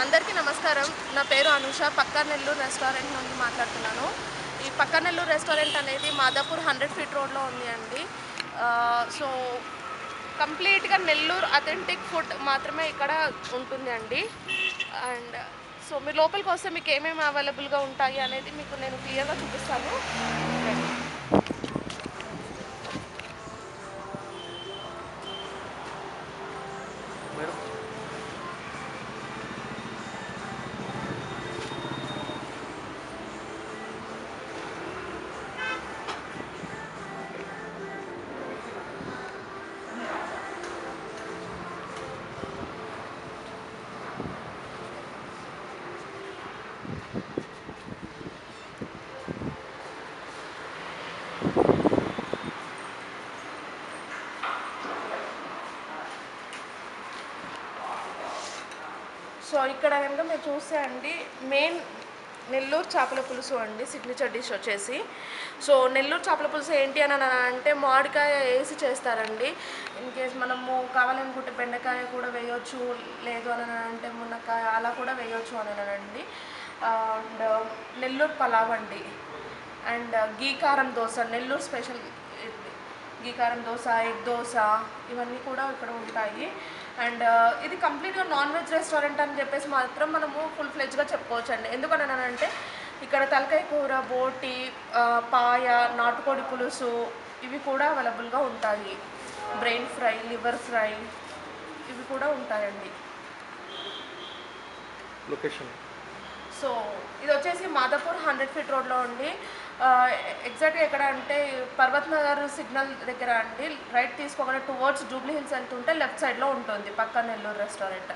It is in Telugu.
అందరికీ నమస్కారం. నా పేరు అనూష. పక్కా నెల్లూరు రెస్టారెంట్ నుండి మాట్లాడుతున్నాను. ఈ పక్కా నెల్లూరు రెస్టారెంట్ అనేది మాదాపూర్ 100 ఫీట్ రోడ్లో ఉంది అండి. సో కంప్లీట్‌గా నెల్లూరు అథెంటిక్ ఫుడ్ మాత్రమే ఇక్కడ ఉంటుంది అండి. అండ్ సో మీరు లోపలికొస్తే మీకు ఏమేమి అవైలబుల్‌గా ఉంటాయి అనేది మీకు నేను క్లియర్‌గా చూపిస్తాను. రండి. మేడం సో ఇక్కడ కనుక మీరు చూస్తే అండి మెయిన్ నెల్లూరు చేపల పులుసు అండి సిగ్నేచర్ డిష్ వచ్చేసి. సో నెల్లూరు చేపల పులుసు ఏంటి అని అంటే మామిడికాయ వేసి చేస్తారండి. ఇన్ కేస్ మనము కావాలనుకుంటే బెండకాయ కూడా వేయొచ్చు, లేదు అని అంటే మునక్కాయ అలా కూడా వేయొచ్చు అని అండి. అండ్ నెల్లూరు పలావ్ అండి. అండ్ గీకారం దోశ నెల్లూరు స్పెషల్. గీకారం దోశ, ఎగ్ దోశ ఇవన్నీ కూడా ఇక్కడ ఉంటాయి. అండ్ ఇది కంప్లీట్గా నాన్ వెజ్ రెస్టారెంట్ అని చెప్పేసి మాత్రం మనము ఫుల్ ఫ్లెడ్జ్గా చెప్పుకోవచ్చు అండి. ఎందుకనంటే ఇక్కడ తలకాయ కూర, బోటి, పాయ, నాటుకోడి పులుసు ఇవి కూడా అవైలబుల్గా ఉంటాయి. బ్రెయిన్ ఫ్రై, లివర్ ఫ్రై ఇవి కూడా ఉంటాయండి. లొకేషన్ సో ఇది వచ్చేసి మాదాపూర్ 100 ఫీట్ రోడ్లో ఉండి ఎగ్జాక్ట్గా ఎక్కడ అంటే పర్వత్ నగర్ సిగ్నల్ దగ్గర అండి. రైట్ తీసుకోకుండా టువర్డ్స్ జూబ్లీ హిల్స్ వెళ్తుంటే లెఫ్ట్ సైడ్లో ఉంటుంది పక్కా నెల్లూరు రెస్టారెంట్.